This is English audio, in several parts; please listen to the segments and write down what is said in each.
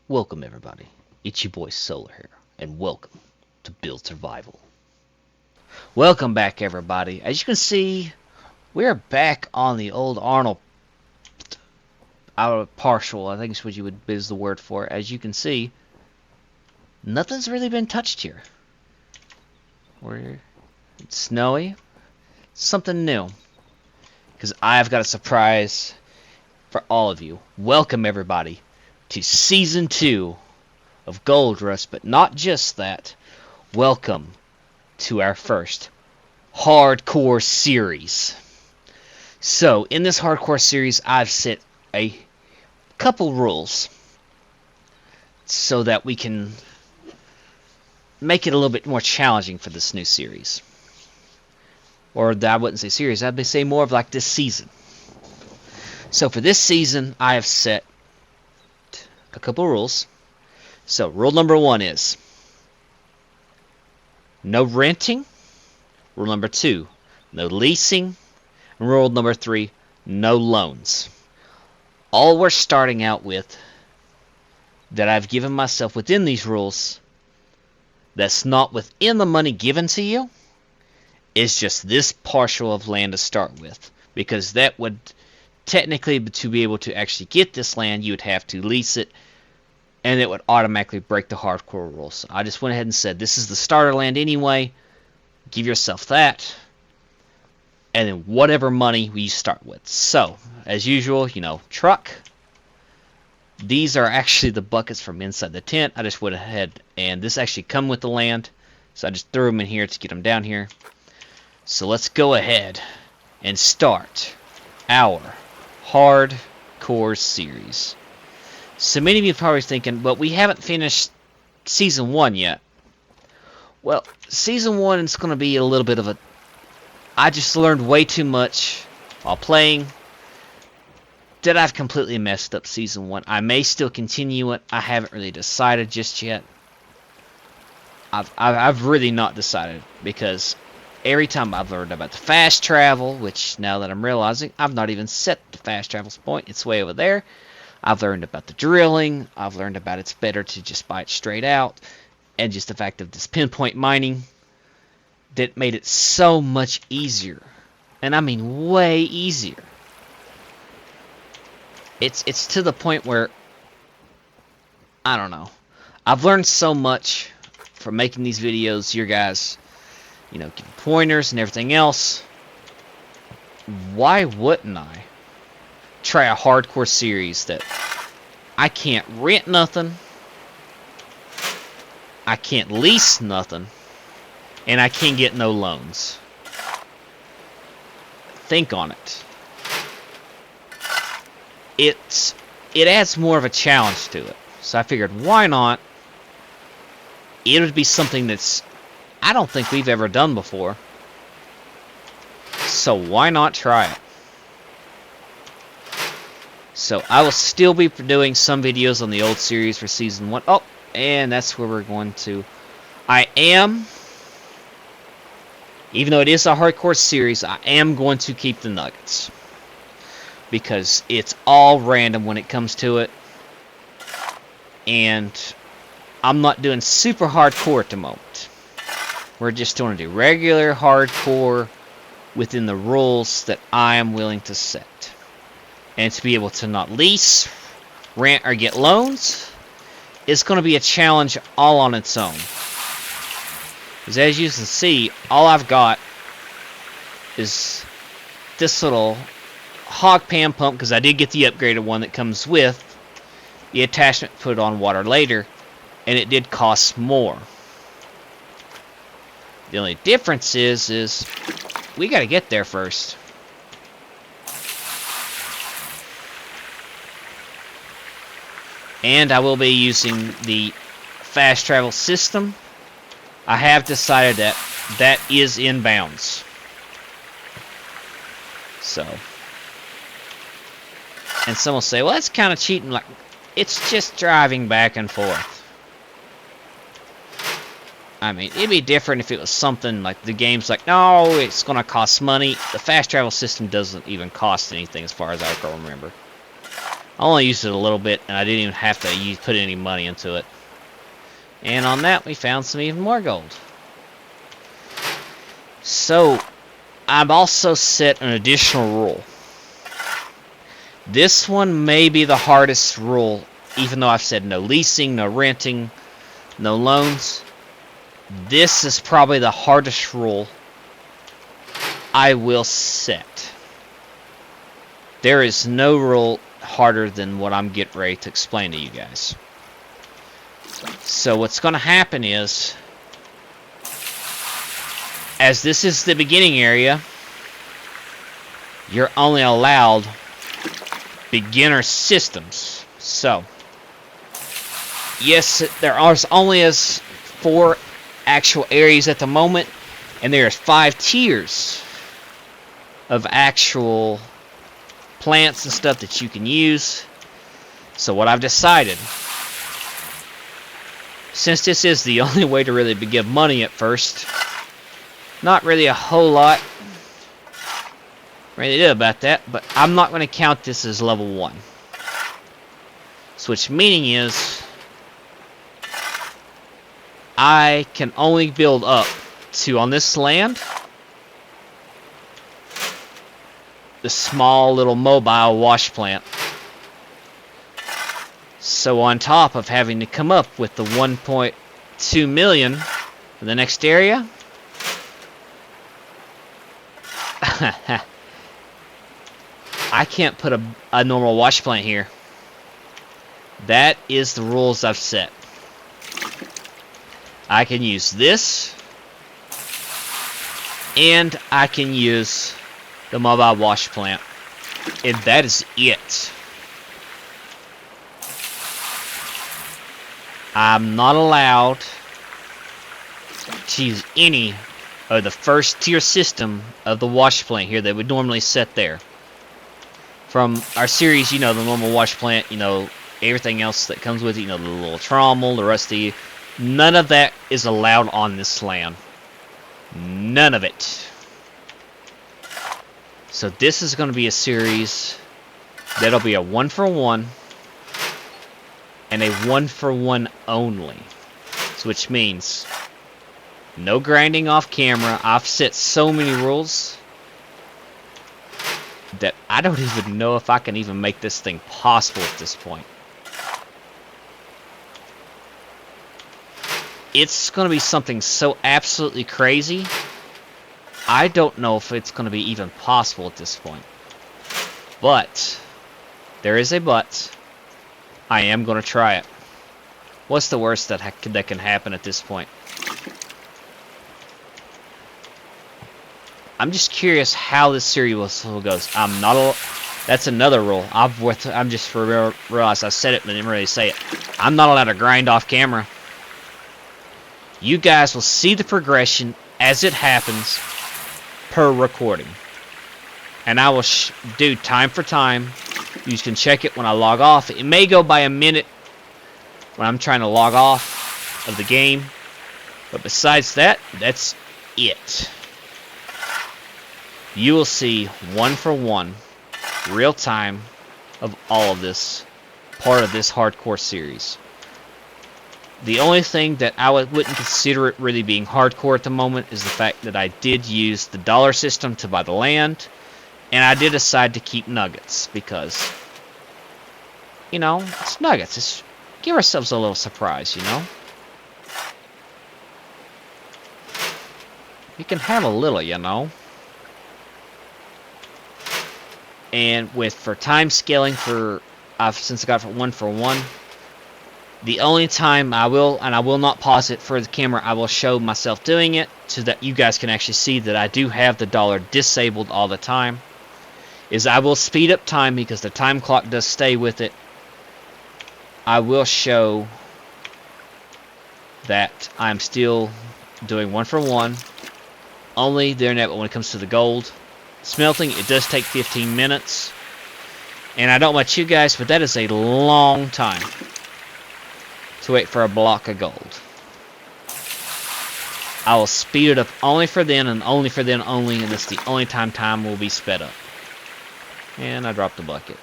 Welcome everybody, it's your boy Solar here, and welcome to Build Survival. Welcome back everybody. As you can see, we're back on the old Arnold partial, I think is what you would is the word for it. As you can see, nothing's really been touched here. It's snowy, something new. Because I've got a surprise for all of you. Welcome everybody to Season 2 of Gold Rush, but not just that. Welcome to our first hardcore series. So, in this hardcore series, I've set a couple rules so that we can make it a little bit more challenging for this new series. Or I wouldn't say series, I'd say more of like this season. So for this season, I have set a couple rules. So rule number 1 is no renting. Rule number 2, no leasing. And rule number 3, no loans. All we're starting out with that I've given myself within these rules that's not within the money given to you is just this partial of land to start with. Because that would technically, to be able to actually get this land, you would have to lease it, and it would automatically break the hardcore rules. I just went ahead and said, this is the starter land anyway, give yourself that, and then whatever money we start with. So, as usual, truck. These are actually the buckets from inside the tent. I just went ahead, and this actually come with the land, so I just threw them in here to get them down here. So let's go ahead and start our hardcore series. So many of you are probably thinking, but we haven't finished Season 1 yet. Well, Season 1 is going to be a little bit of a... I just learned way too much while playing that I've completely messed up Season 1. I may still continue it. I haven't really decided just yet. I've really not decided, because every time I've learned about the fast travel, which now that I'm realizing, I've not even set the fast travel's point. It's way over there. I've learned about the drilling. I've learned about it's better to just buy it straight out. And just the fact of this pinpoint mining that made it so much easier. And I mean way easier. It's to the point where, I don't know. I've learned so much from making these videos. You guys, giving pointers and everything else. Why wouldn't I try a hardcore series that I can't rent nothing, I can't lease nothing, and I can't get no loans? Think on it. It adds more of a challenge to it. So I figured, why not? It would be something that's I don't think we've ever done before. So why not try it? So I will still be doing some videos on the old series for Season 1. Oh, and that's where we're going to... even though it is a hardcore series, I am going to keep the nuggets. Because it's all random when it comes to it. And I'm not doing super hardcore at the moment. We're just going to do regular hardcore within the rules that I am willing to set. And to be able to not lease, rent, or get loans is going to be a challenge all on its own. Because as you can see, all I've got is this little hog pan pump, because I did get the upgraded one that comes with the attachment to put on water later, and it did cost more. The only difference is we got to get there first. And I will be using the fast travel system. I have decided that that is in bounds. So, and some will say, well, that's kind of cheating. Like, it's just driving back and forth. I mean, it'd be different if it was something like the game's like, no, it's going to cost money. The fast travel system doesn't even cost anything as far as I can remember. I only used it a little bit, and I didn't even have to put any money into it. And on that, we found some even more gold. So, I've also set an additional rule. This one may be the hardest rule, even though I've said no leasing, no renting, no loans. This is probably the hardest rule I will set. There is no rule harder than what I'm getting ready to explain to you guys. So what's going to happen is, as this is the beginning area, you're only allowed beginner systems. So, yes, there are only 4 actual areas at the moment, and there's 5 tiers of actual plants and stuff that you can use. So what I've decided, since this is the only way to really give money at first, not really a whole lot ready to do about that, but I'm not going to count this as level 1. So which meaning is, I can only build up to, on this land, the small little mobile wash plant. So on top of having to come up with the 1.2 million for the next area, I can't put a normal wash plant here. That is the rules I've set. I can use this, and I can use the mobile wash plant, and that is it. I'm not allowed to use any of the first tier system of the wash plant here that would normally set there. From our series, you know, the normal wash plant, you know, everything else that comes with it, you know, the little trommel, the rusty, none of that is allowed on this land. None of it. So this is going to be a series that'll be a 1-for-1 and a 1-for-1 only. So which means no grinding off camera. I've set so many rules that I don't even know if I can even make this thing possible at this point. It's going to be something so absolutely crazy, I don't know if it's going to be even possible at this point. But, there is a but. I am going to try it. What's the worst that can happen at this point? I'm just curious how this series goes. I'm not. That's another rule. I'm just realized I said it, but didn't really say it. I'm not allowed to grind off camera. You guys will see the progression as it happens per recording, and I will do time for time. You can check it when I log off. It may go by a minute when I'm trying to log off of the game, but besides that, that's it. You will see 1-for-1 real time of all of this, part of this hardcore series. The only thing that I wouldn't consider it really being hardcore at the moment is the fact that I did use the dollar system to buy the land, and I did decide to keep nuggets because, you know, it's nuggets. It's give ourselves a little surprise, you know. We can have a little, you know. And for time scaling since I got for 1-for-1, the only time I will not pause it for the camera, I will show myself doing it so that you guys can actually see that I do have the dollar disabled all the time, is I will speed up time because the time clock does stay with it. I will show that I'm still doing 1-for-1, only doing that when it comes to the gold. Smelting, it does take 15 minutes. And I don't know about you guys, but that is a long time to wait for a block of gold. I will speed it up only for then and only for then only, and that's the only time will be sped up. And I dropped the bucket.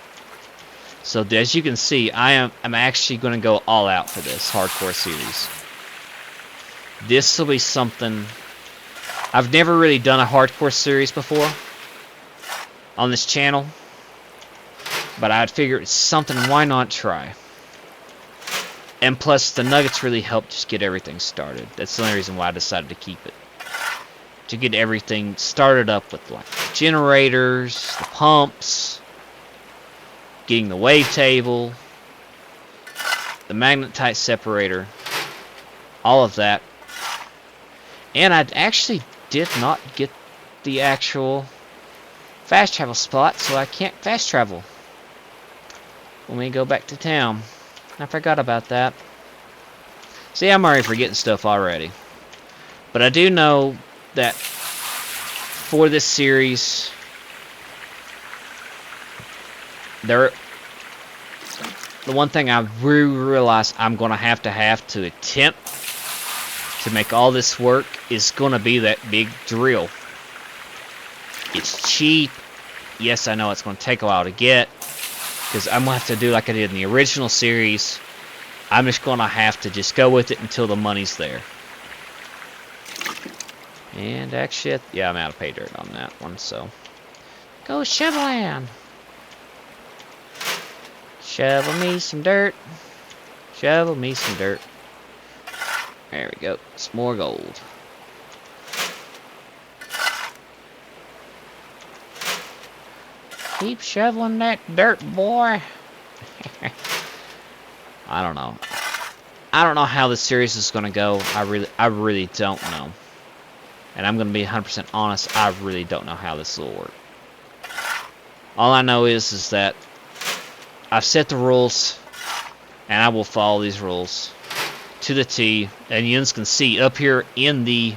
So as you can see, I'm actually going to go all out for this hardcore series. This will be something... I've never really done a hardcore series before on this channel, but I'd figure it's something, why not try? And plus, the nuggets really help just get everything started. That's the only reason why I decided to keep it. To get everything started up with like the generators, the pumps, getting the wavetable, the magnetite separator, all of that. And I actually did not get the actual fast travel spot, so I can't fast travel when we go back to town. I forgot about that. See, I'm already forgetting stuff already. But I do know that for this series, the one thing I really realize I'm going to have to attempt to make all this work is going to be that big drill. It's cheap. Yes, I know it's going to take a while to get, because I'm going to have to do like I did in the original series. I'm just going to have to just go with it until the money's there. And actually, yeah, I'm out of pay dirt on that one, so. Go shoveling! Shovel me some dirt. Shovel me some dirt. There we go. It's more gold. Keep shoveling that dirt, boy. I don't know. I don't know how this series is going to go. I really don't know. And I'm going to be 100% honest, I really don't know how this will work. All I know is that I've set the rules, and I will follow these rules to the T. And you can see up here in the,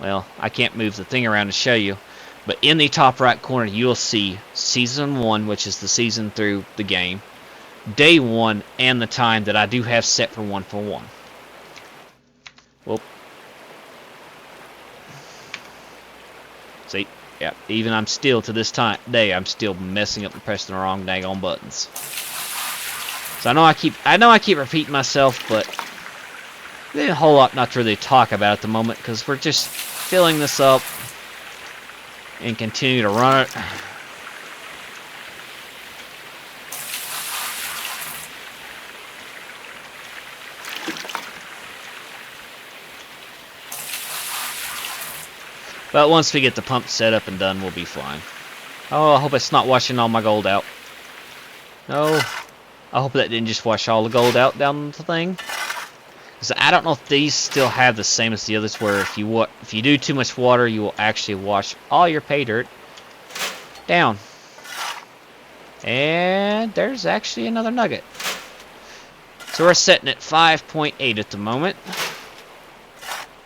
well, I can't move the thing around to show you, but in the top right corner you'll see Season 1, which is the season through the game, Day 1, and the time that I do have set for 1 for 1. Whoop. See, yeah, even I'm still, to this day, I'm still messing up and pressing the wrong daggone buttons. So I know I keep repeating myself, but there's a whole lot not to really talk about at the moment, because we're just filling this up and continue to run it. But once we get the pump set up and done, we'll be fine. Oh, I hope it's not washing all my gold out. No. I hope that didn't just wash all the gold out down the thing. Because I don't know if these still have the same as the others, where if you do too much water, you will actually wash all your pay dirt down. And there's actually another nugget. So we're setting at 5.8 at the moment.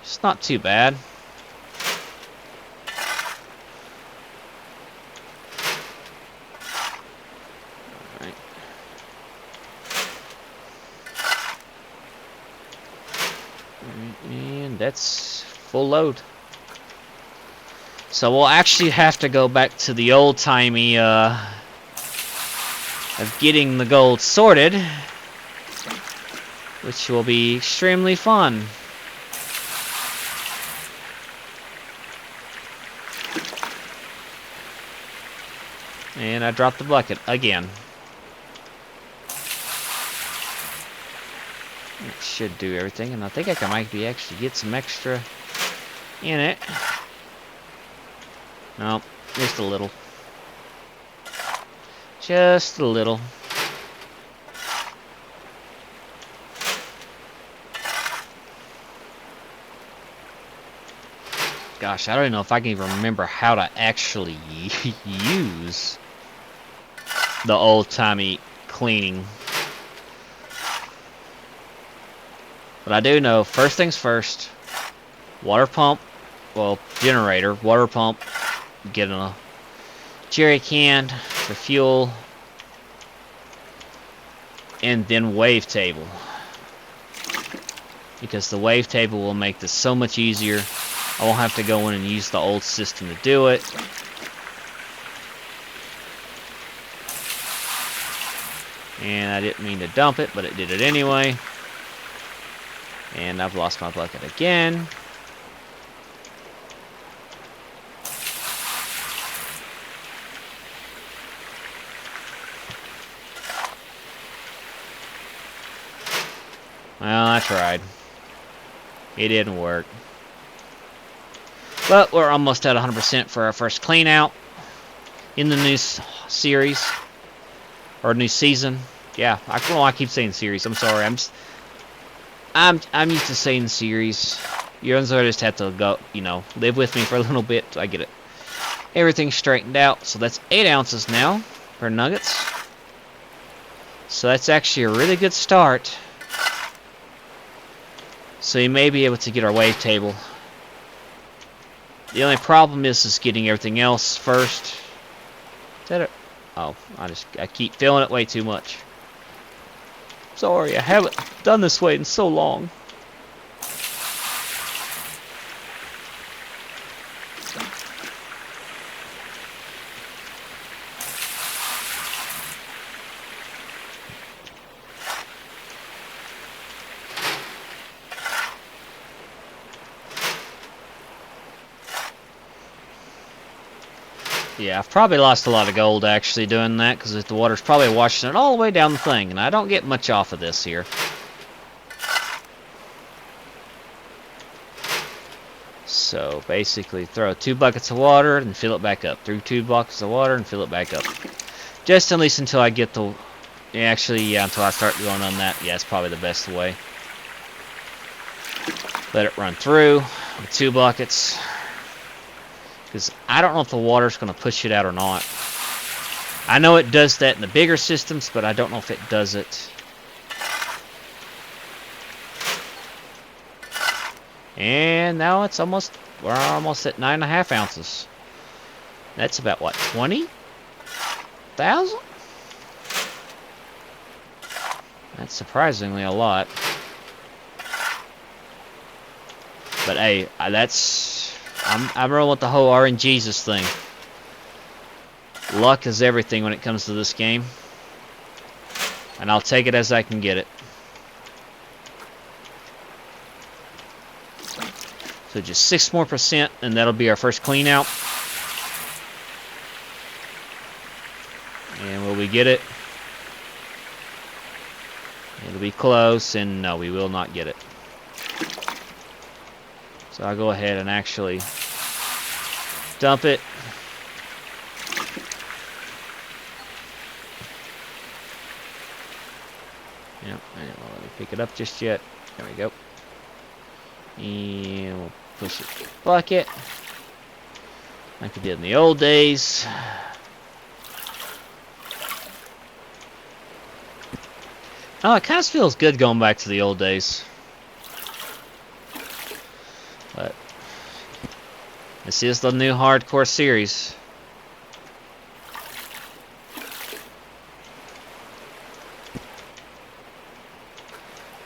It's not too bad. And that's full load. So we'll actually have to go back to the old-timey of getting the gold sorted, which will be extremely fun. And I dropped the bucket again. It should do everything, and I think I might be actually get some extra in it. No, just a little. Just a little. Gosh, I don't even know if I can even remember how to actually use the old-timey cleaning. But I do know, first things first, water pump, well, generator, water pump, get a jerry can for fuel, and then wavetable. Because the wavetable will make this so much easier. I won't have to go in and use the old system to do it. And I didn't mean to dump it, but it did it anyway. And I've lost my bucket again. Well, I tried. It didn't work. But we're almost at 100% for our first clean out in the new series. Or new season. Yeah, I don't know why I keep saying series. I'm sorry. I'm used to saying series. You just have to go, you know, live with me for a little bit till I get it. Everything straightened out. So that's 8 ounces now for nuggets. So that's actually a really good start. So you may be able to get our wave table. The only problem is getting everything else first. Is that it? Oh, I keep filling it way too much. Sorry, I haven't done this way in so long. Yeah, I've probably lost a lot of gold actually doing that, because the water's probably washing it all the way down the thing, and I don't get much off of this here. So basically throw 2 buckets of water and fill it back up. Through 2 buckets of water and fill it back up. Just at least until I get the... Actually, yeah, until I start going on that. Yeah, it's probably the best way. Let it run through with 2 buckets. Because I don't know if the water's going to push it out or not. I know it does that in the bigger systems, but I don't know if it does it. And now it's almost, we're almost at 9.5 ounces. That's about what, 20,000? That's surprisingly a lot. But hey, I'm rolling with the whole RNGesus thing. Luck is everything when it comes to this game. And I'll take it as I can get it. So just 6 more %, and that'll be our first clean out. And will we get it? It'll be close, and no, we will not get it. So I'll go ahead and actually dump it. Yep, I don't want to pick it up just yet. There we go. And we'll push it to the bucket. Like we did in the old days. Oh, it kind of feels good going back to the old days. But this is the new hardcore series.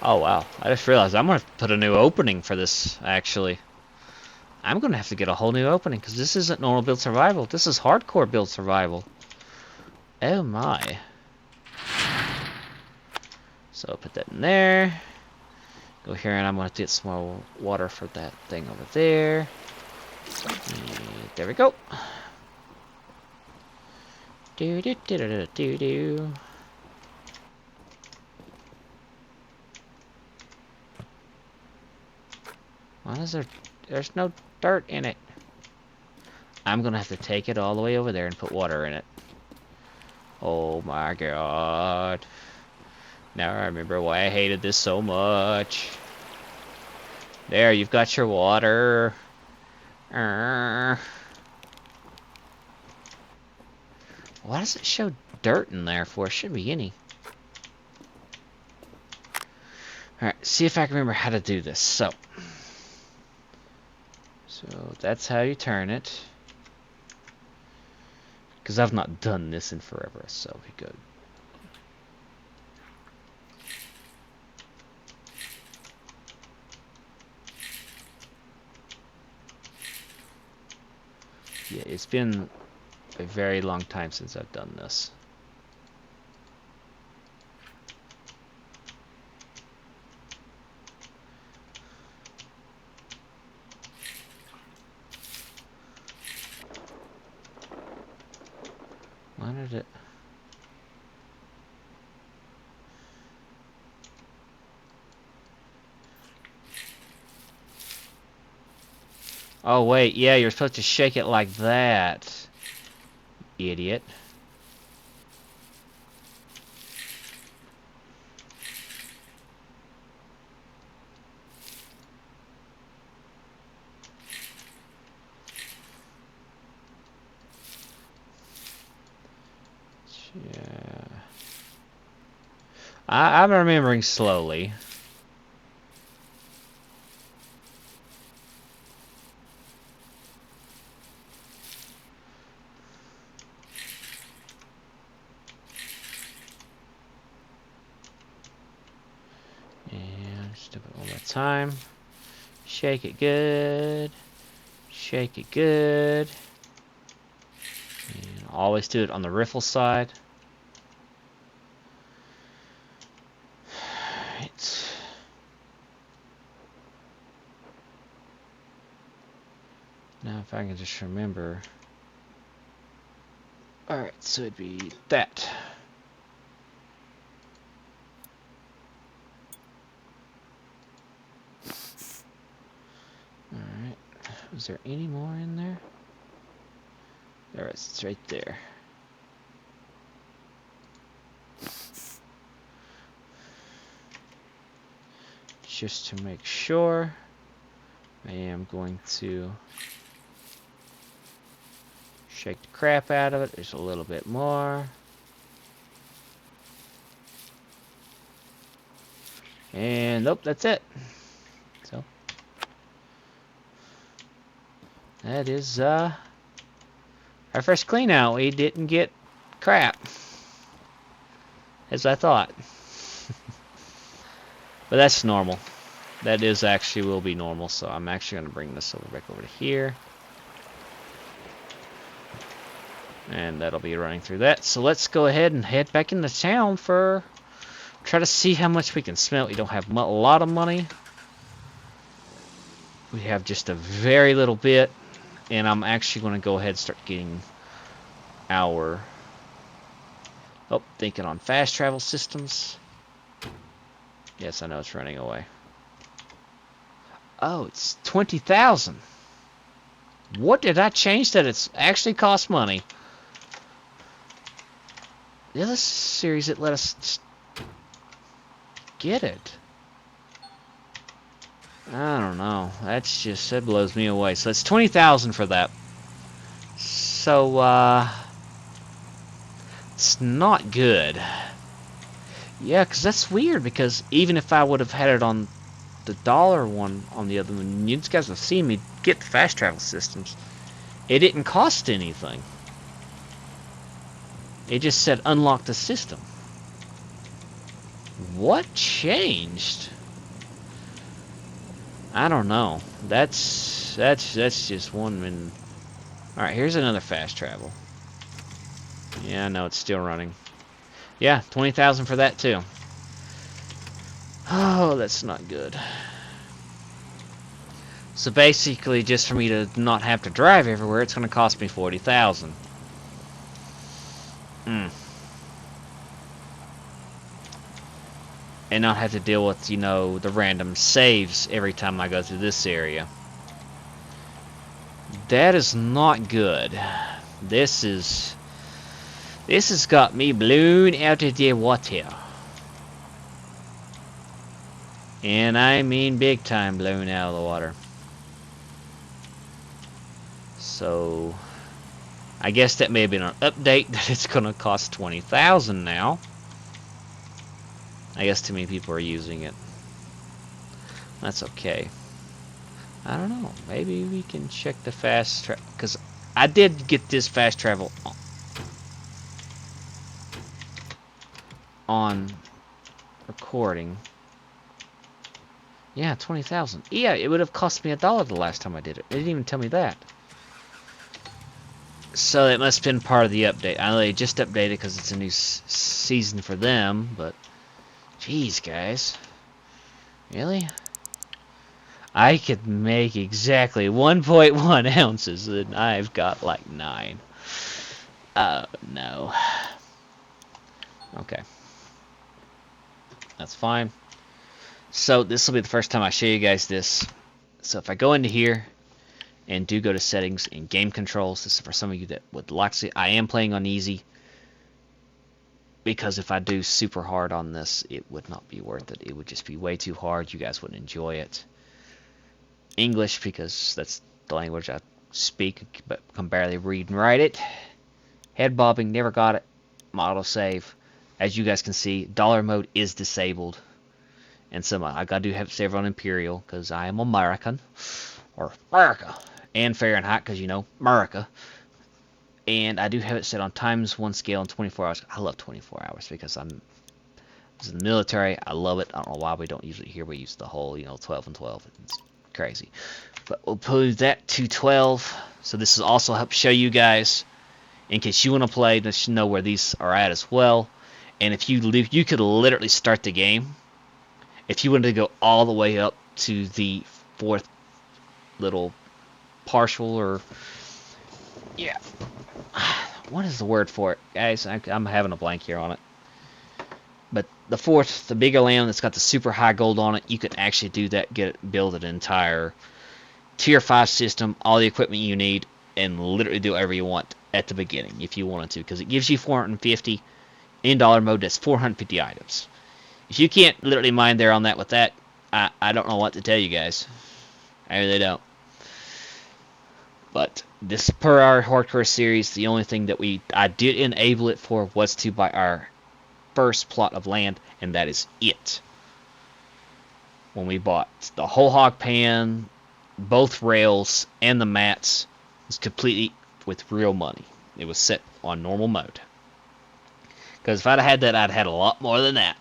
Oh wow, I just realized I'm going to put a new opening for this, actually. I'm going to have to get a whole new opening, because this isn't normal build survival. This is hardcore build survival. Oh my. So I'll put that in there. Go here, and I'm going to get some more water for that thing over there. And there we go. Do do do do do do. Why is there's no dirt in it? I'm gonna have to take it all the way over there and put water in it. Oh my god. Now I remember why I hated this so much. There, you've got your water. Why does it show dirt in there for? Shouldn't be any. Alright, see if I can remember how to do this. So that's how you turn it. Because I've not done this in forever, so we good. Yeah, it's been a very long time since I've done this. did it? Oh, wait. Yeah, you're supposed to shake it like that. Idiot. Yeah. I'm remembering slowly. And just do it one more time. Shake it good. Shake it good. And always do it on the riffle side. Right. Now if I can just remember. Alright, so it'd be that. Alright. Was there any more in there? There it is, it's right there. Just to make sure, I am going to shake the crap out of it. There's a little bit more. And nope, that's it. So that is our first clean out. We didn't get crap, as I thought. But that's normal. That is actually will be normal, so I'm actually going to bring this back over to here. And that'll be running through that. So let's go ahead and head back into town for... Try to see how much we can smelt. We don't have a lot of money. We have just a very little bit. And I'm actually going to go ahead and start getting our... Oh, thinking on fast travel systems. Yes, I know it's running away. Oh, it's 20,000. What did I change that it's actually cost money? The other series that let us get it. I don't know. That's just, that blows me away. So it's 20,000 for that. So, it's not good. Yeah, because that's weird, because even if I would have had it on the dollar one on the other one, you guys have seen me get the fast travel systems. It didn't cost anything. It just said unlock the system. What changed? I don't know. That's just one. All right, here's another fast travel. Yeah, I know it's still running. Yeah, 20,000 for that too. Oh, that's not good. So basically, just for me to not have to drive everywhere, it's going to cost me 40,000. And not have to deal with, you know, the random saves every time I go through this area. That is not good. This has got me blown out of the water. And I mean big time blown out of the water. So I guess that may have been an update that it's gonna cost 20,000 now. I guess too many people are using it. That's okay. I don't know. Maybe we can check the fast travel, because I did get this fast travel on recording. Yeah, 20,000. Yeah, it would have cost me $1 the last time I did it. It didn't even tell me that. So it must have been part of the update. I know they just updated because it's a new season for them, but jeez, guys. Really? I could make exactly 1.1 ounces, and I've got like 9. Oh, no. Okay, that's fine. So this will be the first time I show you guys this. So if I go into here and do go to settings and game controls, this is for some of you that would like to see. I am playing on easy because if I do super hard on this, it would not be worth it. It would just be way too hard. You guys wouldn't enjoy it. English, because that's the language I speak, but can barely read and write it. Head bobbing, never got it. Auto save. As you guys can see, dollar mode is disabled. And some I do have to save on Imperial because I am American, or America, and Fahrenheit because you know America. And I do have it set on ×1 scale and 24 hours. I love 24 hours because I'm in the military. I love it. I don't know why we don't usually here. We use the whole 12 and 12. It's crazy. But we'll put that to 12. So this will also help show you guys in case you want to play. Just know where these are at as well. And if you could literally start the game. If you wanted to go all the way up to the 4th little partial, or yeah, what is the word for it, guys? I'm having a blank here on it. But the 4th, the bigger land that's got the super high gold on it, you can actually do that, build an entire tier 5 system, all the equipment you need, and literally do whatever you want at the beginning if you wanted to, because it gives you 450 in dollar mode. That's 450 items. If you can't literally mine there on that with that, I don't know what to tell you guys. I really don't. But this, per our hardcore series, the only thing that I did enable it for was to buy our first plot of land, and that is it. When we bought the whole hog pan, both rails, and the mats, was completely with real money. It was set on normal mode. Because if I'd had that, I'd had a lot more than that.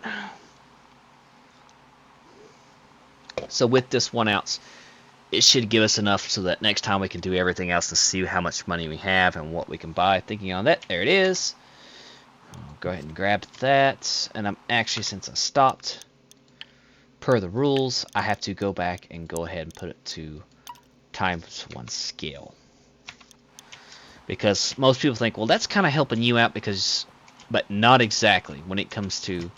So with this 1 ounce, it should give us enough so that next time we can do everything else to see how much money we have and what we can buy. Thinking on that, there it is. I'll go ahead and grab that. And I'm actually, since I stopped, per the rules, I have to go back and go ahead and put it to ×1 scale. Because most people think, well, that's kind of helping you out, but not exactly when it comes to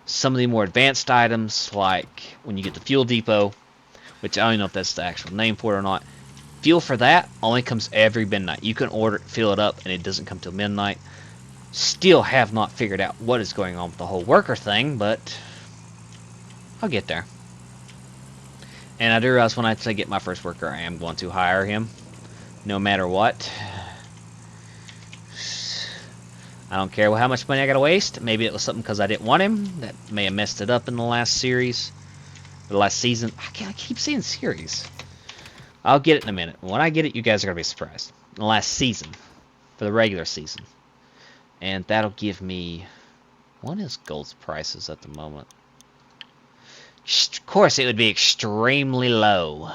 some of the more advanced items, like when you get the fuel depot, which I don't even know if that's the actual name for it or not. Fuel for that only comes every midnight. You can order it, fill it up, and it doesn't come till midnight. Still have not figured out what is going on with the whole worker thing, but I'll get there. And I do realize when I say get my first worker, I am going to hire him, no matter what. I don't care how much money I gotta waste. Maybe it was something because I didn't want him. That may have messed it up in the last series. The last season. I keep saying series. I'll get it in a minute. When I get it, you guys are going to be surprised. The last season. For the regular season. And that'll give me... What is gold's prices at the moment? Of course, it would be extremely low.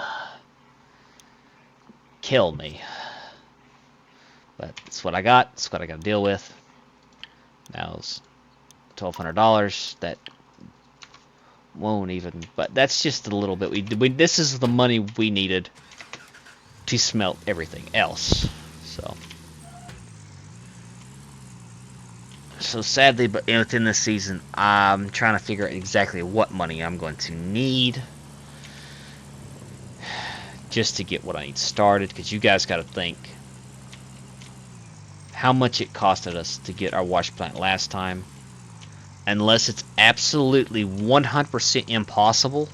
Kill me. But it's what I got. It's what I got to deal with. Now it's $1,200. That won't even... But that's just a little bit. This is the money we needed to smelt everything else. So sadly, but within this season, I'm trying to figure out exactly what money I'm going to need just to get what I need started, because you guys got to think how much it costed us to get our wash plant last time. Unless it's absolutely 100% impossible,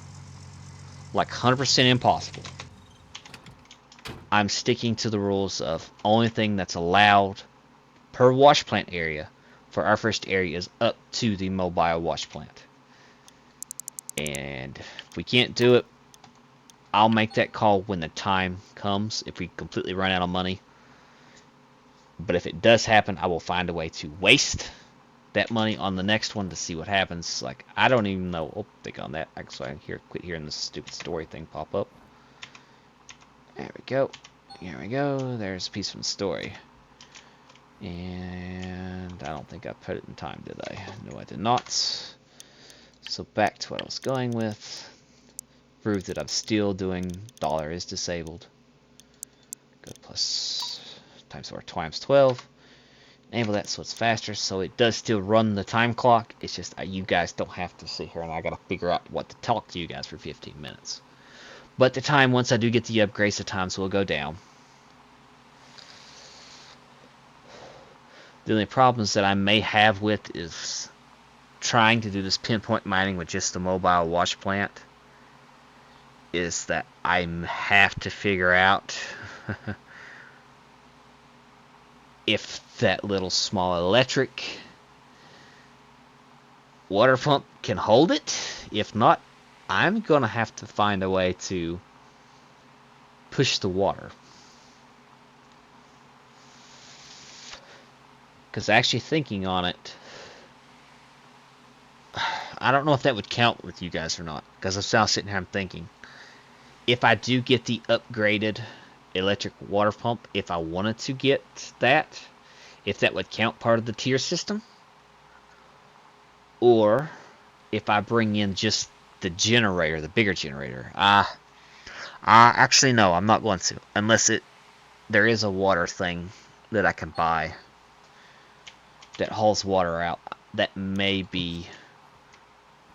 like 100% impossible, I'm sticking to the rules of only thing that's allowed per wash plant area for our first area is up to the mobile wash plant. And if we can't do it, I'll make that call when the time comes, if we completely run out of money. But if it does happen, I will find a way to waste that money on the next one to see what happens. Like, I don't even know. Oh, think on that. Actually, I can quit hearing this stupid story thing pop up. There we go. Here we go. There's a piece from the story. And I don't think I put it in time, did I? No, I did not. So back to what I was going with. Prove that I'm still doing dollar is disabled. Go plus times 12. enable that so it's faster, so it does still run the time clock. It's just you guys don't have to sit here and I gotta figure out what to talk to you guys for 15 minutes. But the time, once I do get the upgrades, the times will go down. The only problems that I may have with is trying to do this pinpoint mining with just the mobile wash plant is that I have to figure out if that little small electric water pump can hold it. If not, I'm gonna have to find a way to push the water. Because actually thinking on it, I don't know if that would count with you guys or not. Because I'm now sitting here, I'm thinking, if I do get the upgraded electric water pump, if I wanted to get that, if that would count part of the tier system, or if I bring in just the generator, the bigger generator. Actually no, I'm not going to, unless there is a water thing that I can buy that hauls water out. That may be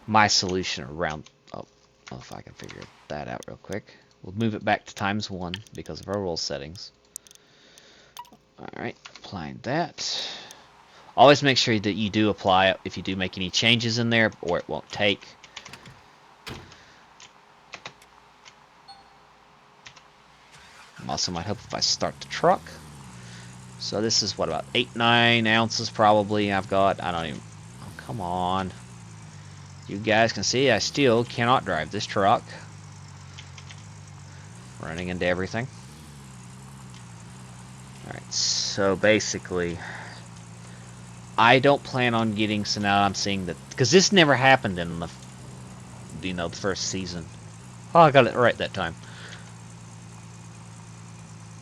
my solution around. Oh, if I can figure that out real quick. We'll move it back to ×1 because of our roll settings. Alright, applying that. Always make sure that you do apply it if you do make any changes in there, or it won't take. Also might help if I start the truck. So this is what, about 8-9 ounces probably I've got. I don't even, oh, come on. You guys can see I still cannot drive this truck. Running into everything. Alright, so basically I don't plan on getting, so now I'm seeing that, because this never happened in the, the first season. Oh, I got it right that time.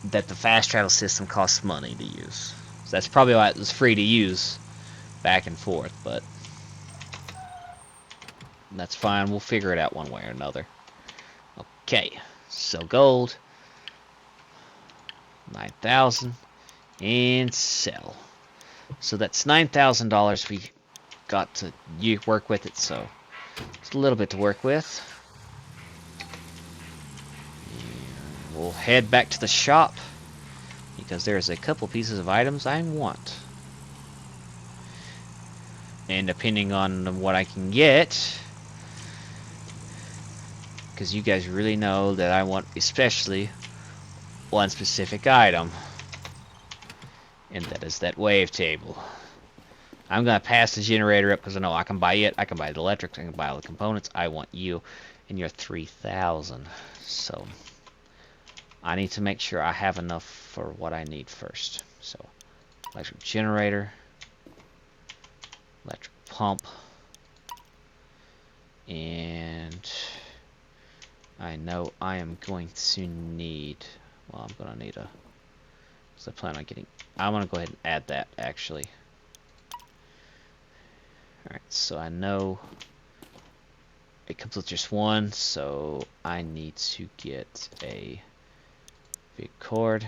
That the fast travel system costs money to use. So that's probably why it was free to use back and forth, but that's fine. We'll figure it out one way or another. Okay, so gold, 9,000, and sell. So that's $9,000 we got to work with it, so it's a little bit to work with. And we'll head back to the shop because there's a couple pieces of items I want. And depending on what I can get, because you guys really know that I want especially one specific item, and that is that wavetable. I'm going to pass the generator up because I know I can buy it, I can buy the electrics, I can buy all the components. I want you and your 3,000. So I need to make sure I have enough for what I need first. So electric generator, electric pump, and I know I am going to need, well, I'm going to need a, so I plan on getting, I'm going to go ahead and add that actually. Alright, so I know it comes with just one, so I need to get a big cord.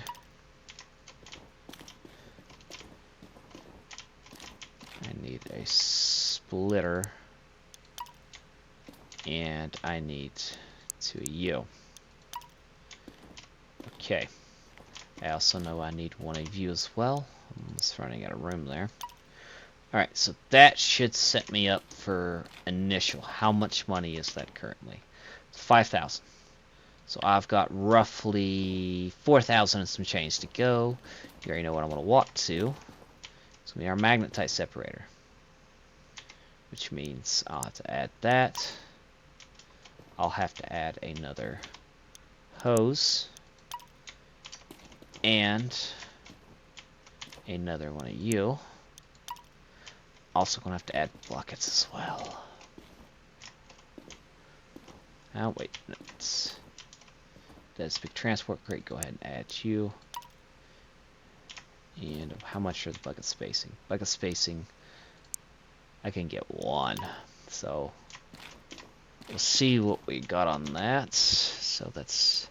I need a splitter, and I need 2 U. Okay, I also know I need 1 of you as well. I'm just running out of room there. Alright, so that should set me up for initial. How much money is that currently? 5,000. So I've got roughly 4,000 and some change to go. You already know what I want to walk to. It's going to be our magnetite separator. Which means I'll have to add that. I'll have to add another hose. And another one of you. Also going to have to add buckets as well. Oh, wait. That's big transport crate. Go ahead and add you. And how much are the bucket spacing? Bucket spacing, I can get 1. So we'll see what we got on that. So that's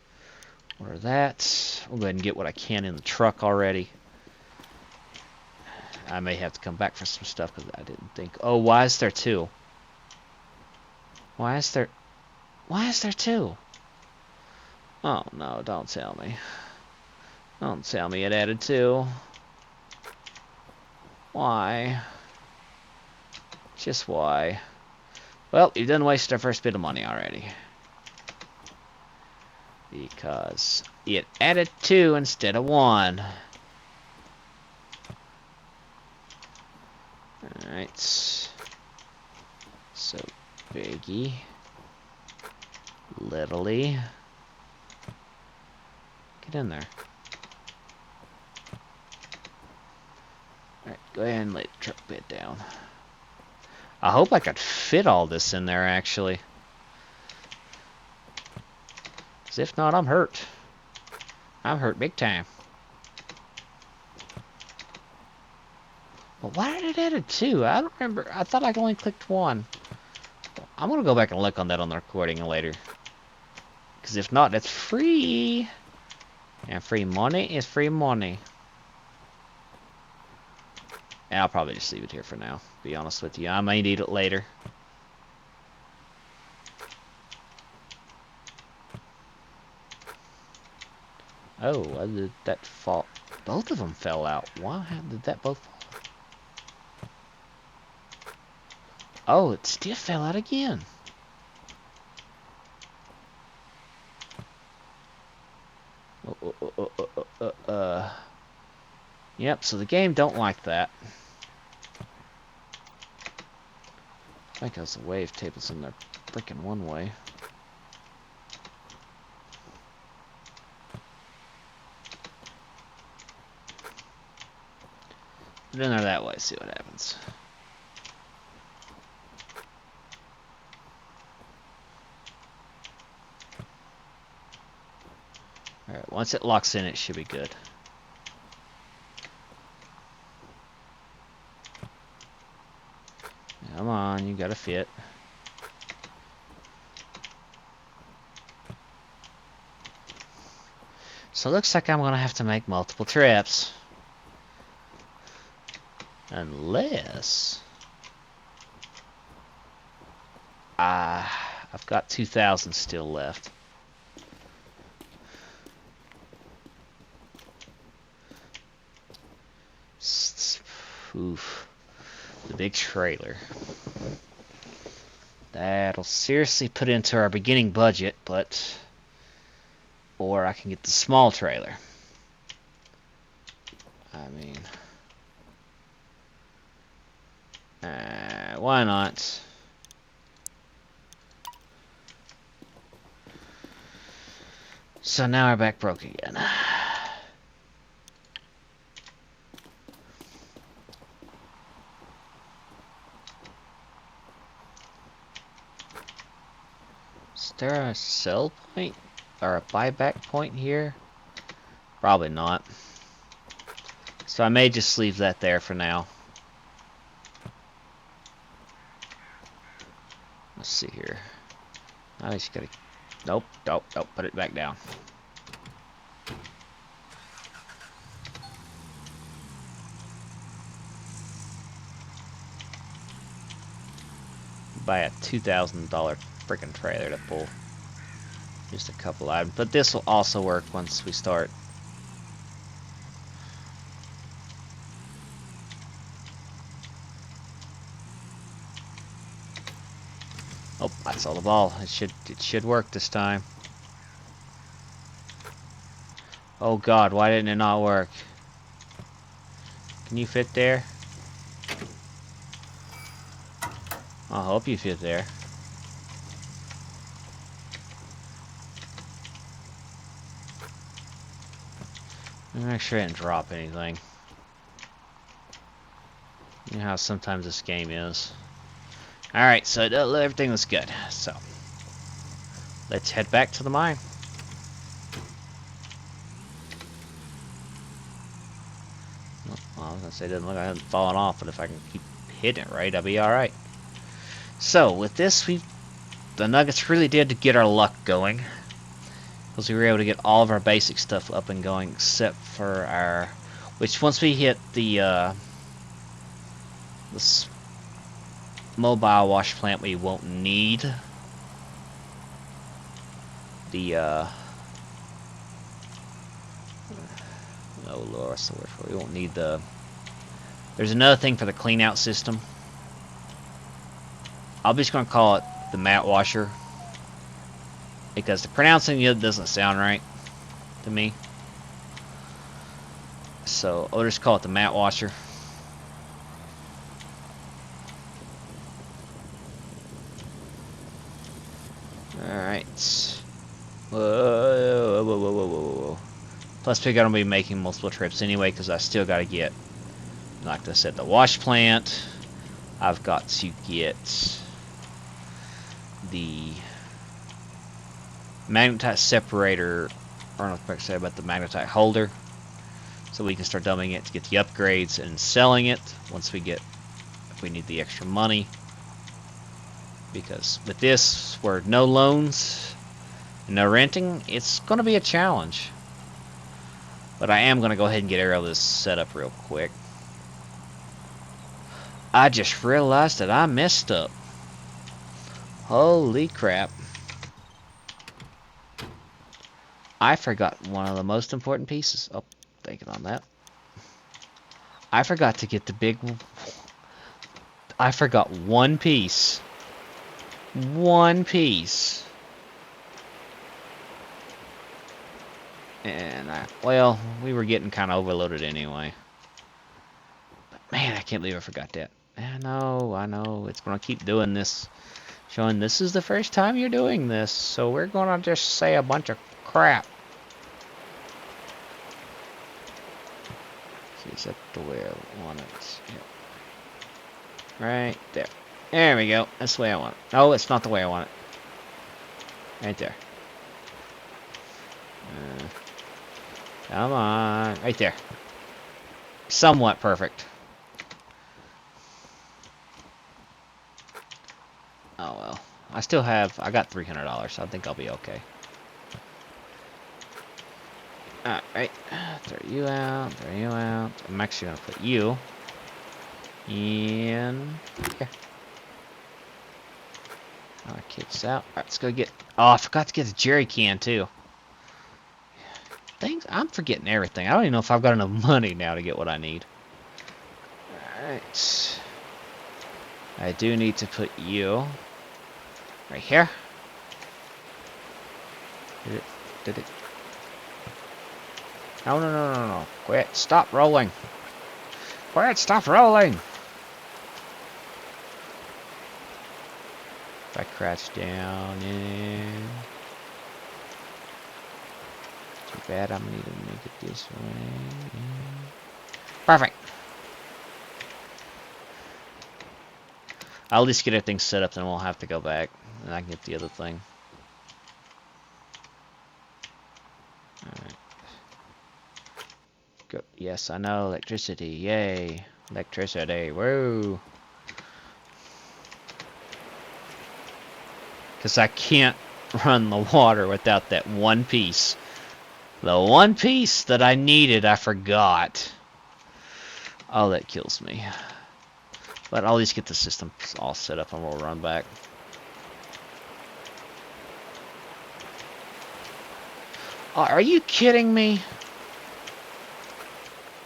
order that. We'll go ahead and get what I can in the truck already. I may have to come back for some stuff because I didn't think. Oh, why is there two? Why is there two? Oh no, don't tell me. Don't tell me it added two. Why? Just why? Well, you done wasted our first bit of money already. Because it added two instead of one. Alright. So, biggie. Littly. Get in there. Alright, go ahead and lay the truck bed down. I hope I could fit all this in there, actually. Because if not, I'm hurt. I'm hurt big time. Well, why did it add a two? I don't remember. I thought I only clicked one. I'm going to go back and look on that on the recording later. Because if not, it's free. And free money is free money. And I'll probably just leave it here for now, to be honest with you. I may need it later. Oh, why did that fall? Both of them fell out. Why did that both fall? Oh, it still fell out again. Yep, so the game don't like that. Because the wave table's in there freaking one way. Put it in there that way, see what happens. Alright, once it locks in, it should be good. Come on, you gotta fit. So it looks like I'm gonna have to make multiple trips. Unless... I've got 2,000 still left. Oof. The big trailer. That'll seriously put into our beginning budget, but... Or I can get the small trailer. I mean... why not? So now we're back broke again. Is there a sell point? Or a buyback point here? Probably not. So I may just leave that there for now. Let's see here. I just gotta... Nope, nope, nope, put it back down. Buy a $2,000 freaking trailer to pull just a couple items. But this will also work once we start. Oh, I saw the ball. It should work this time. Oh God, why didn't it not work? Can you fit there? I hope you fit there. Make sure I didn't drop anything. You know how sometimes this game is. Alright, so everything was good. So, let's head back to the mine. Well, I was gonna say it doesn't look like it hasn't fallen off, but if I can keep hitting it right, I'll be alright. So, with this, the Nuggets really did get our luck going. Because we were able to get all of our basic stuff up and going, except for our... Which, once we hit the This mobile wash plant we won't need. The oh Lord, what's the word for it? We won't need the. There's another thing for the clean out system. I'm just gonna call it the mat washer because the pronouncing it doesn't sound right to me. So I'll just call it the mat washer. Alright. Whoa. Plus, we're going to be making multiple trips anyway because I still got to get, like I said, the wash plant. I've got to get the magnetite separator, or not what I say about the magnetite holder, so we can start dumping it to get the upgrades and selling it once we get, if we need the extra money. Because with this, where no loans, no renting, it's going to be a challenge. But I am going to go ahead and get all this set up real quick. I just realized that I messed up. Holy crap. I forgot one of the most important pieces. Oh, thinking on that. I forgot to get the big... I forgot one piece. One piece. And well, we were getting kind of overloaded anyway. But man, I can't believe I forgot that. I know. It's going to keep doing this. Showing this is the first time you're doing this. So we're going to just say a bunch of crap. See, is that the way I want it? Yep. Right there. There we go. That's the way I want it. No, it's not the way I want it. Right there. Come on. Right there. Somewhat perfect. Oh well. I got $300, so I think I'll be okay. Alright. Throw you out. I'm actually going to put you in here. Alright, kids out. Alright, let's go get... Oh, I forgot to get the jerry can, too. I'm forgetting everything. I don't even know if I've got enough money now to get what I need. Alright. I do need to put you right here. Did it? No. Quit. Stop rolling. Quit. Stop rolling. If I crouch down in... Too bad I'm going to need to make it this way. Perfect. I'll at least get everything set up, then we'll have to go back. And I can get the other thing. Alright. Go. Yes, I know. Electricity. Yay. Electricity. Woo. Because I can't run the water without that one piece. The one piece that I needed, I forgot. Oh, that kills me. But I'll at least get the system all set up and we'll run back. Oh, are you kidding me?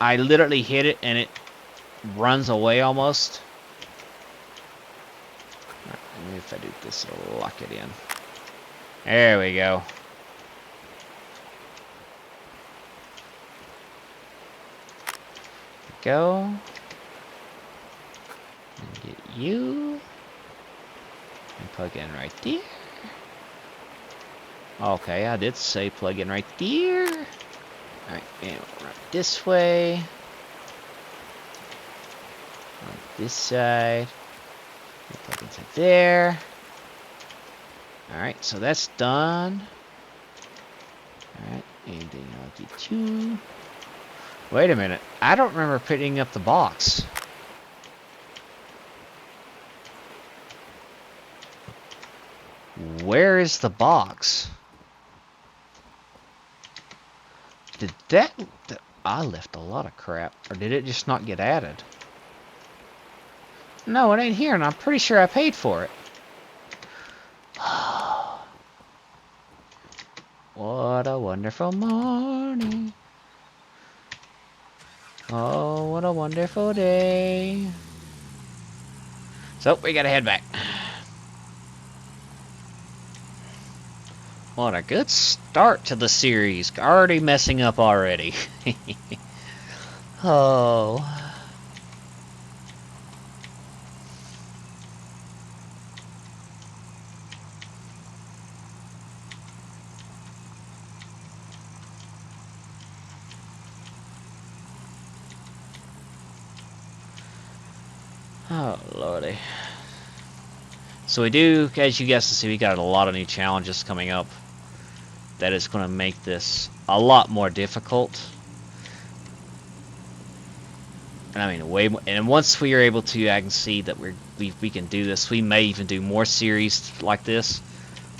I literally hit it and it runs away almost. Right, maybe if I do this, it'll lock it in. There we go. Go. And get you. And plug in right there. Okay, I did say plug in right there. Alright, and we'll run this way. On this side. And plug inside there. Alright, so that's done. Alright, and then I'll get you. Wait a minute. I don't remember picking up the box. Where is the box? Did that... I left a lot of crap. Or did it just not get added? No, it ain't here, and I'm pretty sure I paid for it. What a wonderful morning. Oh, what a wonderful day. So, we gotta head back. What a good start to the series. Already messing up already. Oh. Oh, lordy. So we do, as you guys can see, we got a lot of new challenges coming up. That is going to make this a lot more difficult. And I mean, way more. And once we are able to, I can see that we can do this. We may even do more series like this,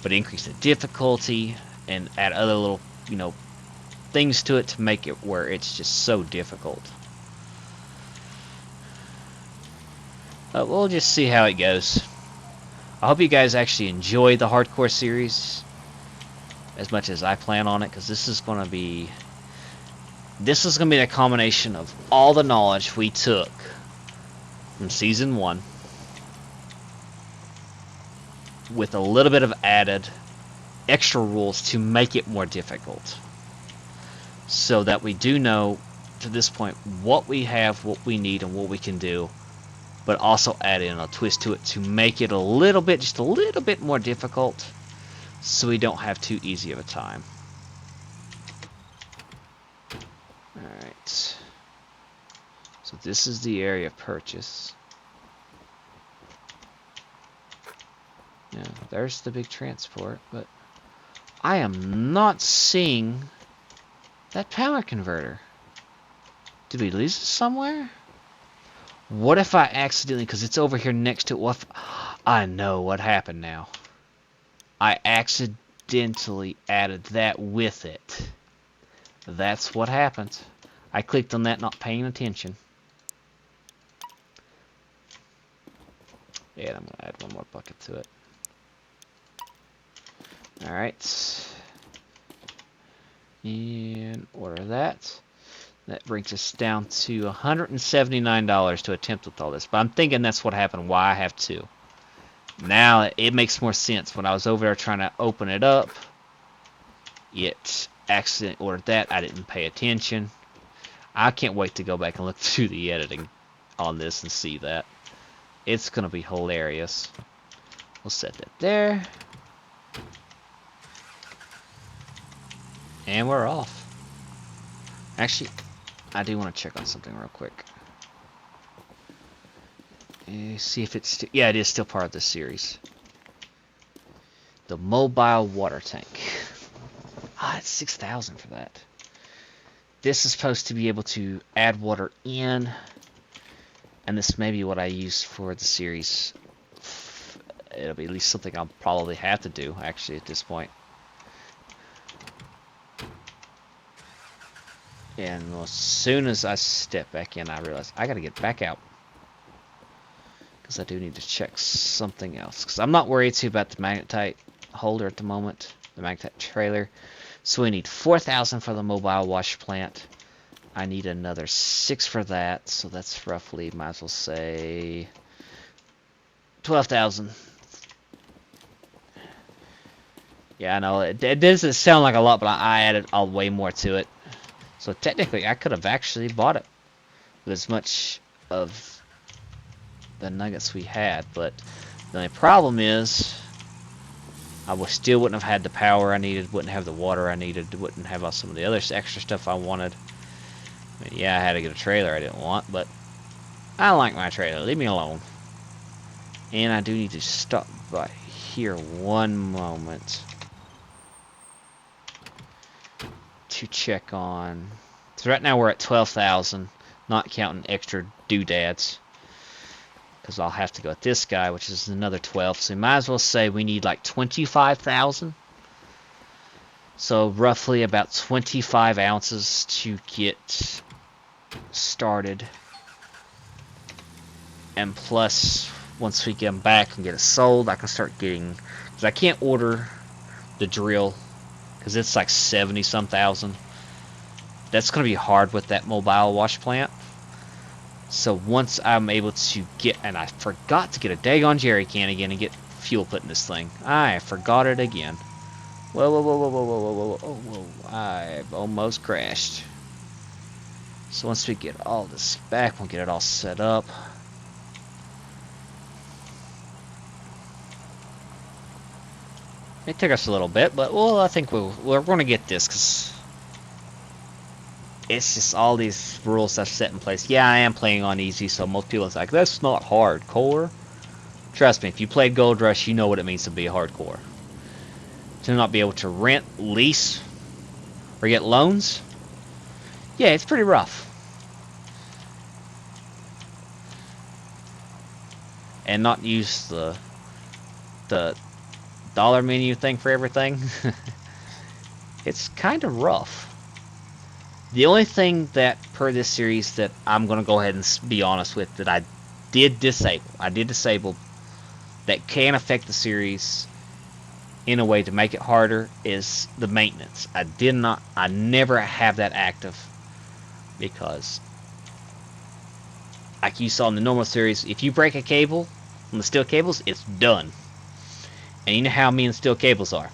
but increase the difficulty and add other little, things to it to make it where it's just so difficult. But we'll just see how it goes. I hope you guys actually enjoy the hardcore series as much as I plan on it, because this is going to be the combination of all the knowledge we took from season 1 with a little bit of added extra rules to make it more difficult, so that we do know to this point what we have, what we need, and what we can do, but also add in a twist to it to make it just a little bit more difficult, so we don't have too easy of a time. Alright. So this is the area of purchase. Yeah, there's the big transport, but I am not seeing that power converter. Did we lose it somewhere? What if I accidentally, because it's over here next to it, what if, I know what happened now. I accidentally added that with it. That's what happened. I clicked on that not paying attention. Yeah, I'm going to add one more bucket to it. Alright. And order that. That brings us down to $179 to attempt with all this. But I'm thinking that's what happened, why I have two. Now it makes more sense. When I was over there trying to open it up, it accidentally ordered that. I didn't pay attention. I can't wait to go back and look through the editing on this and see that. It's going to be hilarious. We'll set that there. And we're off. Actually, I do want to check on something real quick. See if it's yeah, it is still part of this series. The mobile water tank. It's 6,000 for that. This is supposed to be able to add water in, and this may be what I use for the series. It'll be at least something I'll probably have to do actually at this point. And as soon as I step back in, I realize I gotta get back out. Because I do need to check something else. Because I'm not worried too about the magnetite holder at the moment. The magnetite trailer. So we need 4,000 for the mobile wash plant. I need another 6 for that. So that's roughly, might as well say, 12,000. Yeah, I know. It doesn't sound like a lot, but I added way more to it. So technically, I could have actually bought it with as much of the nuggets we had, but the only problem is I still wouldn't have had the power I needed, wouldn't have the water I needed, wouldn't have some of the other extra stuff I wanted. I mean, yeah, I had to get a trailer I didn't want, but I like my trailer. Leave me alone. And I do need to stop by here one moment to check on. So right now we're at 12,000, not counting extra doodads. Because I'll have to go with this guy, which is another 12. So we might as well say we need like 25,000. So roughly about 25 ounces to get started. And plus, once we get them back and get it sold, I can start getting... Because I can't order the drill, because it's like 70-some thousand. That's going to be hard with that mobile wash plant. So once I'm able to get... And I forgot to get a daggone jerry can again and get fuel put in this thing. I forgot it again. Whoa, whoa, whoa, whoa, whoa, whoa, whoa, whoa, whoa, whoa. I've almost crashed. So once we get all this back, we'll get it all set up. It took us a little bit, but well, I think we're going to get this, because it's just all these rules I've set in place. Yeah, I am playing on easy, so most people are like, that's not hardcore. Trust me, if you played Gold Rush, you know what it means to be hardcore. To not be able to rent, lease, or get loans. Yeah, it's pretty rough. And not use the dollar menu thing for everything. It's kind of rough. The only thing that, per this series, that I'm going to go ahead and be honest with, that I did disable, that can affect the series in a way to make it harder, is the maintenance. I never have that active, because, like you saw in the normal series, if you break a cable on the steel cables, it's done. And you know how me and steel cables are.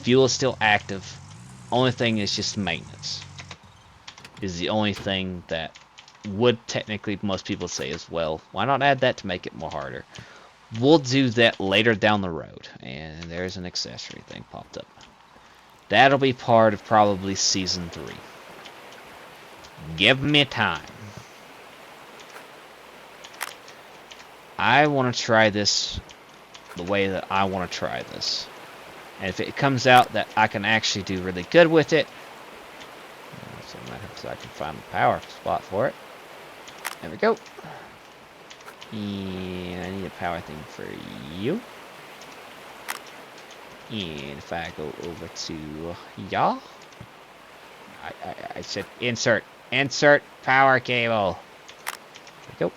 Fuel is still active. Only thing is just maintenance. Is the only thing that would technically most people say as well. Why not add that to make it more harder? We'll do that later down the road. And there's an accessory thing popped up. That'll be part of probably Season 3. Give me time. I want to try this the way that I want to try this. And if it comes out that I can actually do really good with it, so I can find the power spot for it. There we go. And I need a power thing for you. And if I go over to y'all, I said insert power cable. There we go.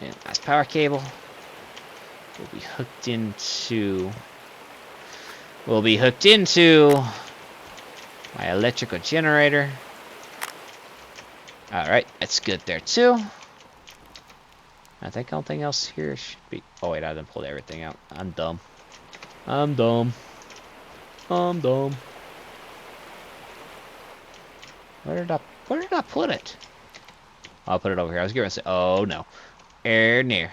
And that's power cable. Will be hooked into my electrical generator. Alright, that's good there too. I think anything else here should be... Oh wait, I didn't pull everything out. I'm dumb. Where did I put it? I'll put it over here. I was going to say, oh no. Air near.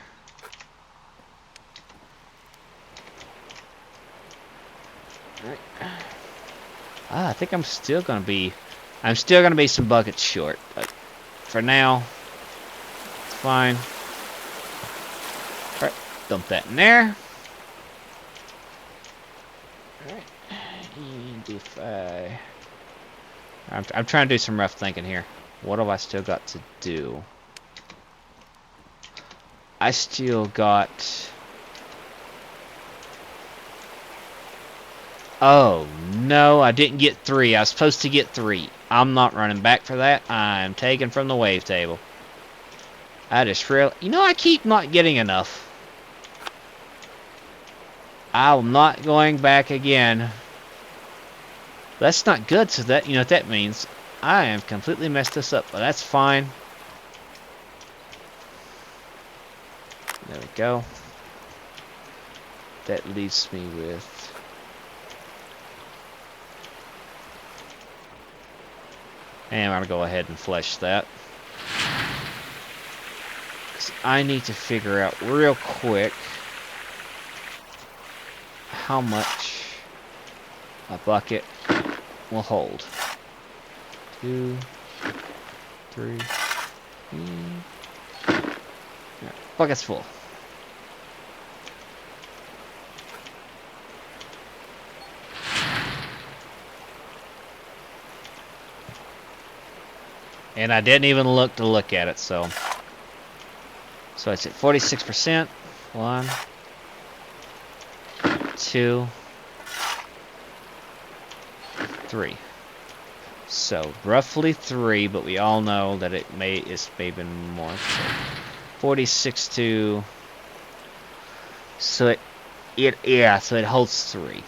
Alright. I think I'm still gonna be some buckets short, but for now, it's fine. Alright, dump that in there. Alright, and if I'm trying to do some rough thinking here. What have I still got to do? I still got... Oh, no, I didn't get 3. I was supposed to get 3. I'm not running back for that. I'm taking from the wave table. I just really... You know, I keep not getting enough. I'm not going back again. That's not good, so that, you know what that means. I am completely messed this up, but that's fine. There we go. That leaves me with... And I'm going to go ahead and flush that. Because I need to figure out real quick how much a bucket will hold. 2, 3, yeah, bucket's full. And I didn't even look at it, so it's at 46%. 1, 2, 3. So roughly 3, but we all know that it's maybe more. So 46 to... So so it holds 3.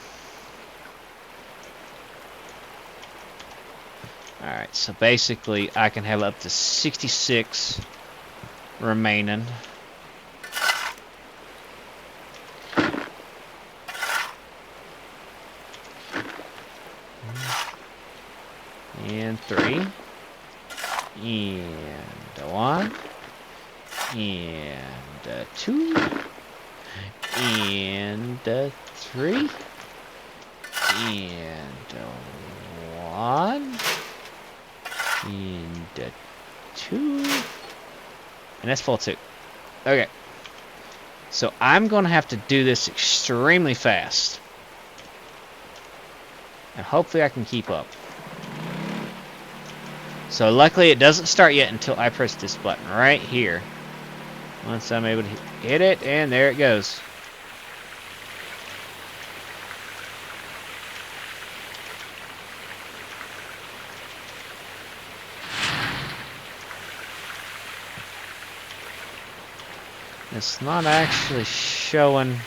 Alright, so basically I can have up to 66 remaining. And 3. And 1. And 2. And 3. And 1. And 2. And that's full 2. Okay. So I'm going to have to do this extremely fast. And hopefully I can keep up. So luckily it doesn't start yet until I press this button right here. Once I'm able to hit it, and there it goes. It's not actually showing.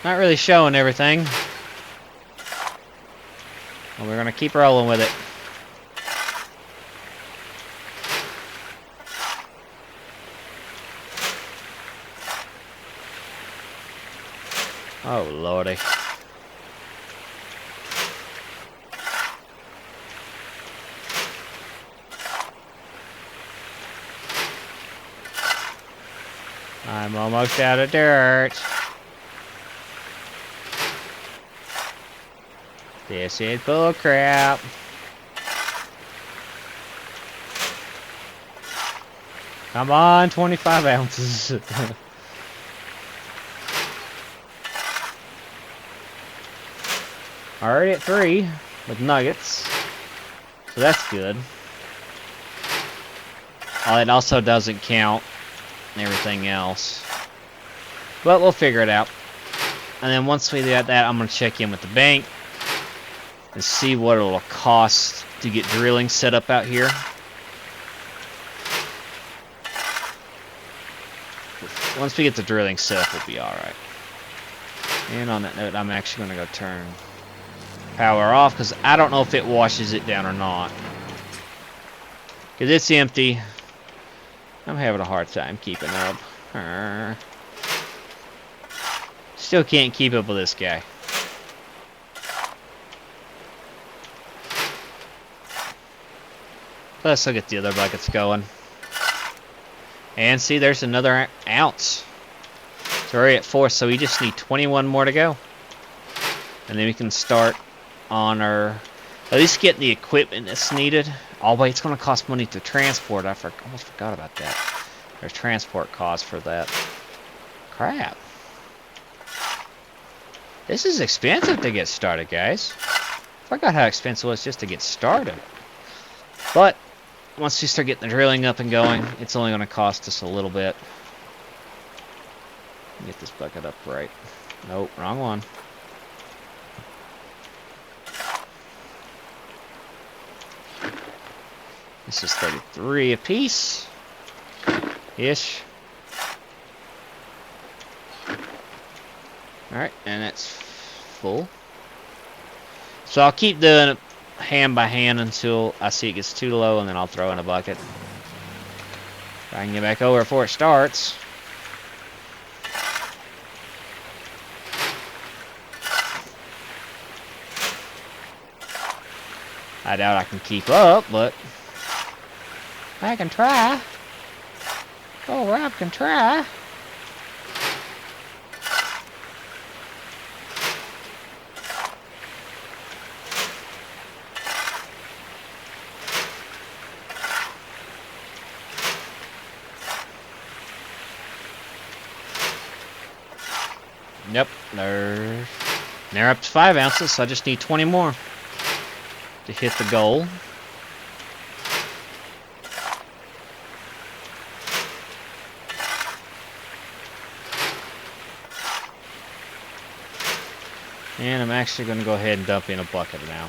Not really showing everything. Well, we're gonna keep rolling with it. Oh, lordy. I'm almost out of dirt. This is bull crap. Come on, 25 ounces. Already at 3 with nuggets. So that's good. Oh, it also doesn't count everything else. But we'll figure it out. And then once we get that, I'm going to check in with the bank and see what it'll cost to get drilling set up out here. Once we get the drilling set up, we'll be alright. And on that note, I'm actually going to go turn power off because I don't know if it washes it down or not. Because it's empty. I'm having a hard time keeping up. Still can't keep up with this guy. Plus, I'll get the other buckets going. And see, there's another ounce. So we're already at 4, so we just need 21 more to go. And then we can start on our... At least get the equipment that's needed. Oh, wait, it's going to cost money to transport. I almost forgot about that. There's transport costs for that. Crap. This is expensive to get started, guys. Forgot how expensive it was just to get started. But once we start getting the drilling up and going, it's only going to cost us a little bit. Get this bucket up right. Nope, wrong one. This is 33 apiece. Ish. Alright, and that's full. So I'll keep doing it hand by hand until I see it gets too low, and then I'll throw in a bucket. If I can get back over before it starts. I doubt I can keep up, but I can try. Oh, Rob can try. Yep, they're up to 5 ounces, so I just need 20 more to hit the goal. And I'm actually going to go ahead and dump in a bucket now.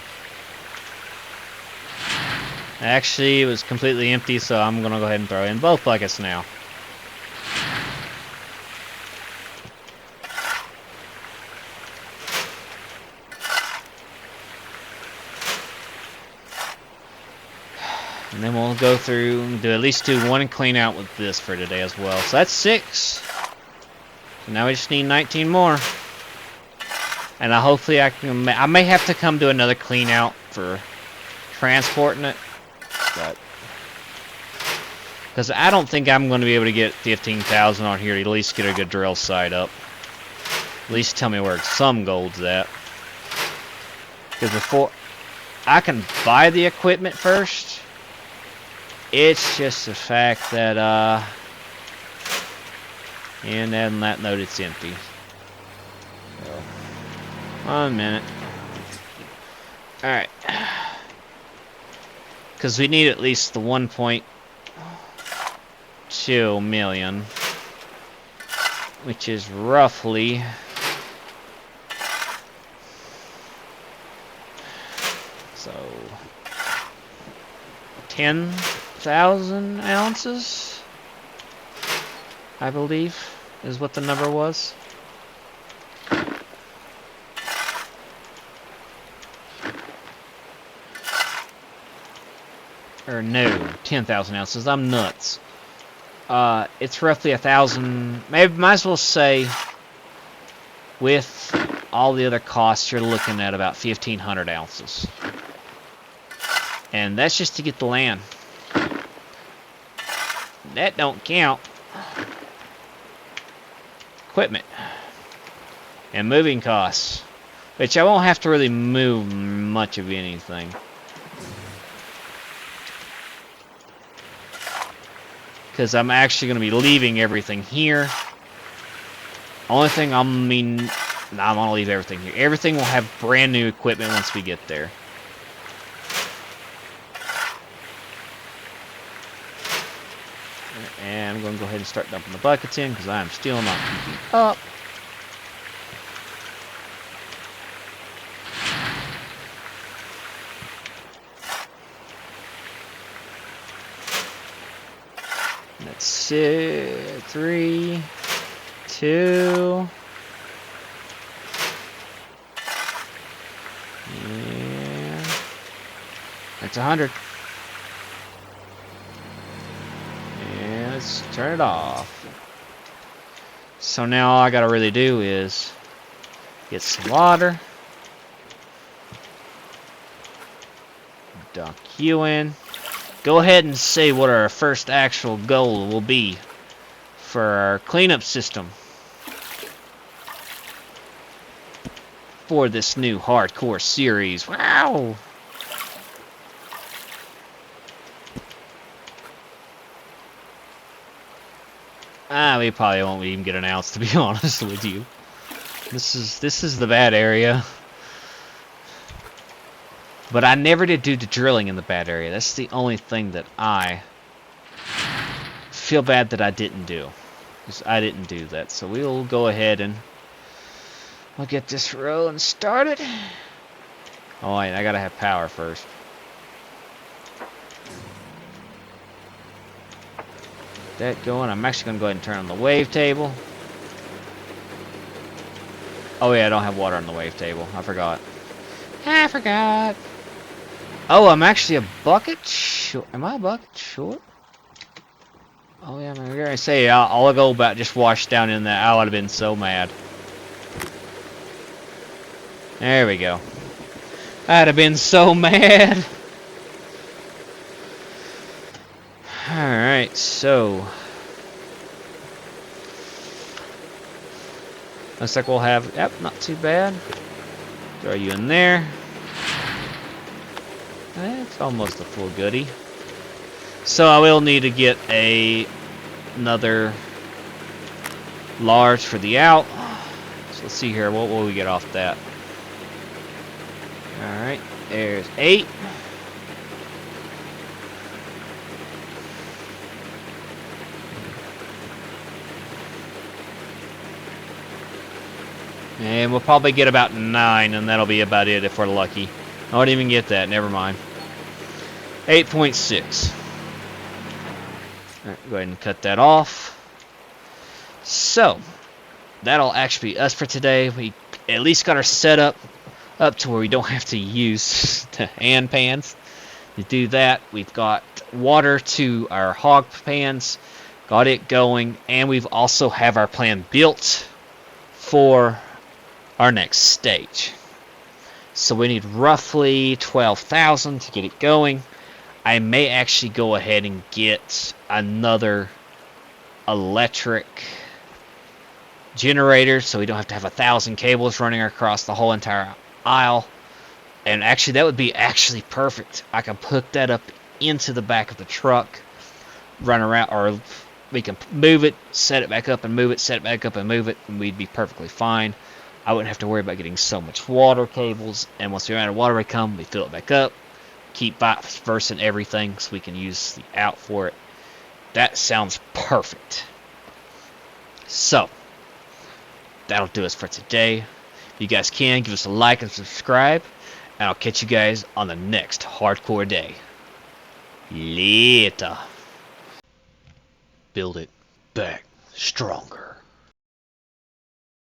Actually, it was completely empty, so I'm gonna go ahead and throw in both buckets now. And then we'll go through and do at least one clean out with this for today as well. So that's 6. So now we just need 19 more. And hopefully I may have to come do another clean out for transporting it. But because I don't think I'm going to be able to get 15,000 on here to at least get a good drill site up. At least tell me where some gold's at. Because before I can buy the equipment first, it's just the fact that and then that note it's empty. So, 1 minute. Alright. Because we need at least the 1.2 million. Which is roughly... So... 10,000 ounces? I believe is what the number was. Or no, 10,000 ounces. I'm nuts. It's roughly 1,000. Maybe might as well say, with all the other costs, you're looking at about 1,500 ounces, and that's just to get the land. That don't count equipment and moving costs, which I won't have to really move much of anything. Because I'm actually going to be leaving everything here. Only thing I'm going to leave everything here. Everything will have brand new equipment once we get there. And I'm going to go ahead and start dumping the buckets in because I'm still not keeping up. That's 3, 2, and that's 100. And let's turn it off. So now all I gotta really do is get some water, dunk you in. Go ahead and say what our first actual goal will be for our cleanup system for this new hardcore series. Wow! We probably won't even get an ounce, to be honest with you. This is the bad area. But I never did do the drilling in the bad area. That's the only thing that I feel bad that I didn't do. Because I didn't do that. So we'll go ahead and we'll get this rolling started. Oh wait, I gotta have power first. Get that going. I'm actually gonna go ahead and turn on the wave table. Oh yeah, I don't have water on the wave table. I forgot. I forgot. Oh, I'm actually a bucket short. Am I a bucket short? Oh yeah, I'm gonna say I'll go about just washed down in that. I would have been so mad. There we go. I'd have been so mad. Alright, so looks like we'll have, yep, not too bad. Throw you in there. It's almost a full goodie. So I will need to get another large for the out. So let's see here, what will we get off that? Alright, there's 8. And we'll probably get about 9, and that'll be about it if we're lucky. I won't even get that, never mind. 8.6. Alright, go ahead and cut that off. So, that'll actually be us for today. We at least got our setup up to where we don't have to use the hand pans. To do that, we've got water to our hog pans, got it going, and we've also have our plan built for our next stage. So we need roughly 12,000 to get it going. I may actually go ahead and get another electric generator so we don't have to have 1,000 cables running across the whole entire aisle. And actually that would be actually perfect. I can hook that up into the back of the truck, run around, or we can move it, set it back up and move it, set it back up and move it, and we'd be perfectly fine. I wouldn't have to worry about getting so much water cables, and once we run out of water we come, we fill it back up, keep vice versa and everything so we can use the out for it. That sounds perfect. So that'll do us for today. If you guys can, give us a like and subscribe, and I'll catch you guys on the next hardcore day. Later. Build it back stronger.